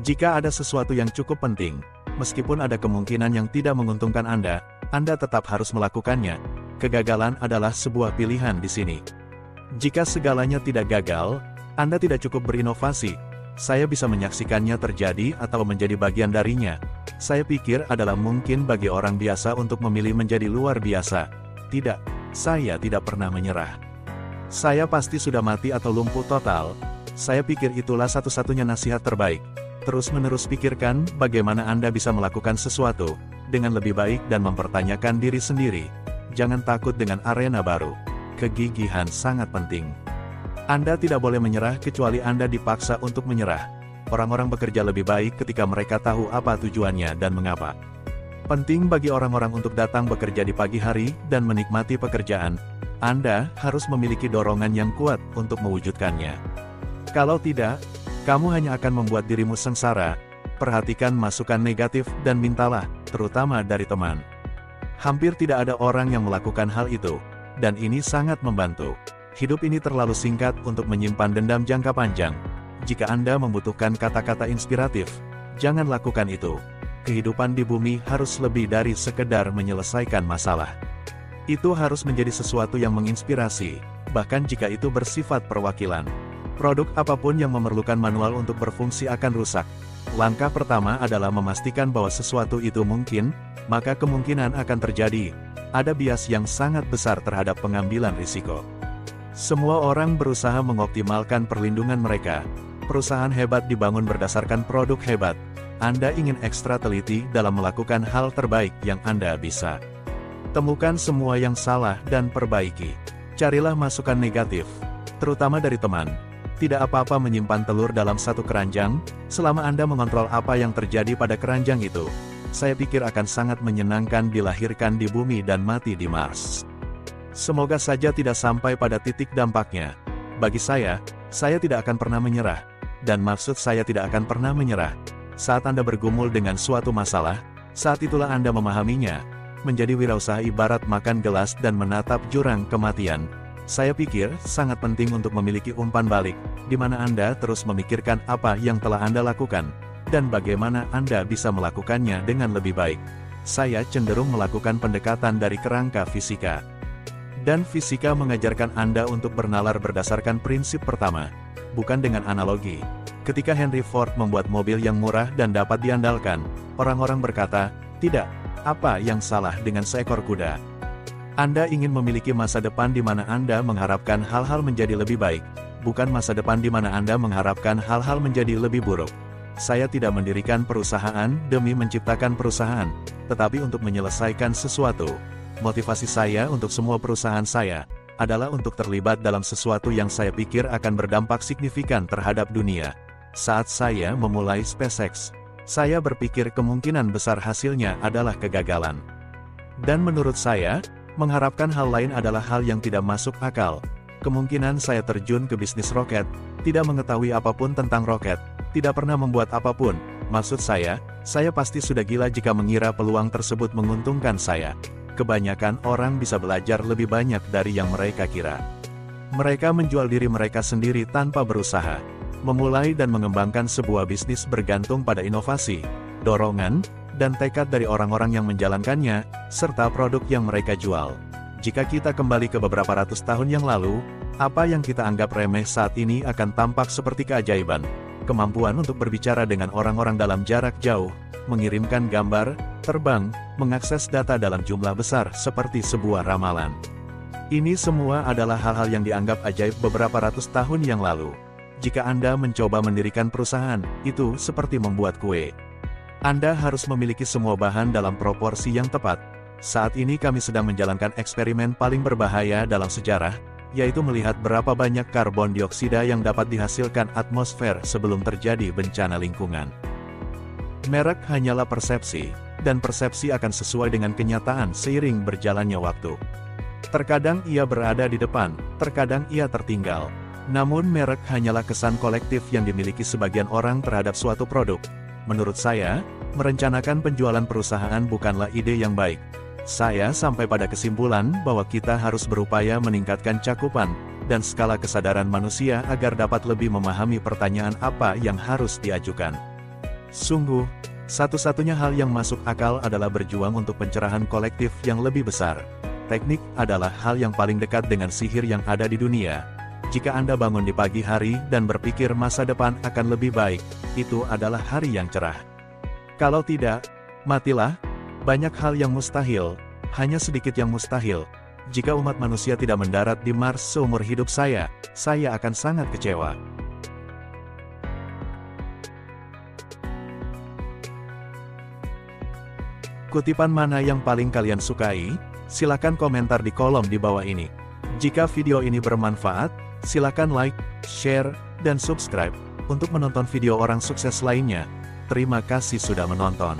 Jika ada sesuatu yang cukup penting, meskipun ada kemungkinan yang tidak menguntungkan Anda tetap harus melakukannya. Kegagalan adalah sebuah pilihan di sini. Jika segalanya tidak gagal, Anda tidak cukup berinovasi. Saya bisa menyaksikannya terjadi atau menjadi bagian darinya. Saya pikir adalah mungkin bagi orang biasa untuk memilih menjadi luar biasa. Tidak, saya tidak pernah menyerah. Saya pasti sudah mati atau lumpuh total. Saya pikir itulah satu-satunya nasihat terbaik. Terus-menerus pikirkan bagaimana Anda bisa melakukan sesuatu dengan lebih baik dan mempertanyakan diri sendiri. Jangan takut dengan arena baru. Kegigihan sangat penting. Anda tidak boleh menyerah kecuali Anda dipaksa untuk menyerah. Orang-orang bekerja lebih baik ketika mereka tahu apa tujuannya dan mengapa. Penting bagi orang-orang untuk datang bekerja di pagi hari dan menikmati pekerjaan. Anda harus memiliki dorongan yang kuat untuk mewujudkannya. Kalau tidak, kamu hanya akan membuat dirimu sengsara. Perhatikan masukan negatif dan mintalah, terutama dari teman. Hampir tidak ada orang yang melakukan hal itu, dan ini sangat membantu. Hidup ini terlalu singkat untuk menyimpan dendam jangka panjang. Jika Anda membutuhkan kata-kata inspiratif, jangan lakukan itu. Kehidupan di bumi harus lebih dari sekedar menyelesaikan masalah. Itu harus menjadi sesuatu yang menginspirasi, bahkan jika itu bersifat perwakilan. Produk apapun yang memerlukan manual untuk berfungsi akan rusak. Langkah pertama adalah memastikan bahwa sesuatu itu mungkin, maka kemungkinan akan terjadi. Ada bias yang sangat besar terhadap pengambilan risiko. Semua orang berusaha mengoptimalkan perlindungan mereka. Perusahaan hebat dibangun berdasarkan produk hebat. Anda ingin ekstra teliti dalam melakukan hal terbaik yang Anda bisa. Temukan semua yang salah dan perbaiki. Carilah masukan negatif, terutama dari teman. Tidak apa-apa menyimpan telur dalam satu keranjang, selama Anda mengontrol apa yang terjadi pada keranjang itu. Saya pikir akan sangat menyenangkan dilahirkan di bumi dan mati di Mars. Semoga saja tidak sampai pada titik dampaknya. Bagi saya tidak akan pernah menyerah. Dan maksud saya tidak akan pernah menyerah. Saat Anda bergumul dengan suatu masalah, saat itulah Anda memahaminya. Menjadi wirausaha ibarat makan gelas dan menatap jurang kematian. Saya pikir sangat penting untuk memiliki umpan balik, di mana Anda terus memikirkan apa yang telah Anda lakukan, dan bagaimana Anda bisa melakukannya dengan lebih baik. Saya cenderung melakukan pendekatan dari kerangka fisika. Dan fisika mengajarkan Anda untuk bernalar berdasarkan prinsip pertama, bukan dengan analogi. Ketika Henry Ford membuat mobil yang murah dan dapat diandalkan, orang-orang berkata, "Tidak, apa yang salah dengan seekor kuda?" Anda ingin memiliki masa depan di mana Anda mengharapkan hal-hal menjadi lebih baik, bukan masa depan di mana Anda mengharapkan hal-hal menjadi lebih buruk. Saya tidak mendirikan perusahaan demi menciptakan perusahaan, tetapi untuk menyelesaikan sesuatu. Motivasi saya untuk semua perusahaan saya adalah untuk terlibat dalam sesuatu yang saya pikir akan berdampak signifikan terhadap dunia. Saat saya memulai SpaceX, saya berpikir kemungkinan besar hasilnya adalah kegagalan. Dan menurut saya, mengharapkan hal lain adalah hal yang tidak masuk akal. Kemungkinan saya terjun ke bisnis roket, tidak mengetahui apapun tentang roket, tidak pernah membuat apapun. Maksud saya pasti sudah gila jika mengira peluang tersebut menguntungkan saya. Kebanyakan orang bisa belajar lebih banyak dari yang mereka kira. Mereka menjual diri mereka sendiri tanpa berusaha. Memulai dan mengembangkan sebuah bisnis bergantung pada inovasi, dorongan, dan tekad dari orang-orang yang menjalankannya, serta produk yang mereka jual. Jika kita kembali ke beberapa ratus tahun yang lalu, apa yang kita anggap remeh saat ini akan tampak seperti keajaiban. Kemampuan untuk berbicara dengan orang-orang dalam jarak jauh, mengirimkan gambar, terbang, mengakses data dalam jumlah besar seperti sebuah ramalan. Ini semua adalah hal-hal yang dianggap ajaib beberapa ratus tahun yang lalu. Jika Anda mencoba mendirikan perusahaan, itu seperti membuat kue. Anda harus memiliki semua bahan dalam proporsi yang tepat. Saat ini kami sedang menjalankan eksperimen paling berbahaya dalam sejarah, yaitu melihat berapa banyak karbon dioksida yang dapat dihasilkan atmosfer sebelum terjadi bencana lingkungan. Merek hanyalah persepsi, dan persepsi akan sesuai dengan kenyataan seiring berjalannya waktu. Terkadang ia berada di depan, terkadang ia tertinggal. Namun merek hanyalah kesan kolektif yang dimiliki sebagian orang terhadap suatu produk. Menurut saya, merencanakan penjualan perusahaan bukanlah ide yang baik. Saya sampai pada kesimpulan bahwa kita harus berupaya meningkatkan cakupan dan skala kesadaran manusia agar dapat lebih memahami pertanyaan apa yang harus diajukan. Sungguh, satu-satunya hal yang masuk akal adalah berjuang untuk pencerahan kolektif yang lebih besar. Teknik adalah hal yang paling dekat dengan sihir yang ada di dunia. Jika Anda bangun di pagi hari dan berpikir masa depan akan lebih baik, itu adalah hari yang cerah. Kalau tidak, matilah. Banyak hal yang mustahil, hanya sedikit yang mustahil. Jika umat manusia tidak mendarat di Mars seumur hidup saya akan sangat kecewa. Kutipan mana yang paling kalian sukai? Silakan komentar di kolom di bawah ini. Jika video ini bermanfaat, silakan like, share, dan subscribe untuk menonton video orang sukses lainnya. Terima kasih sudah menonton.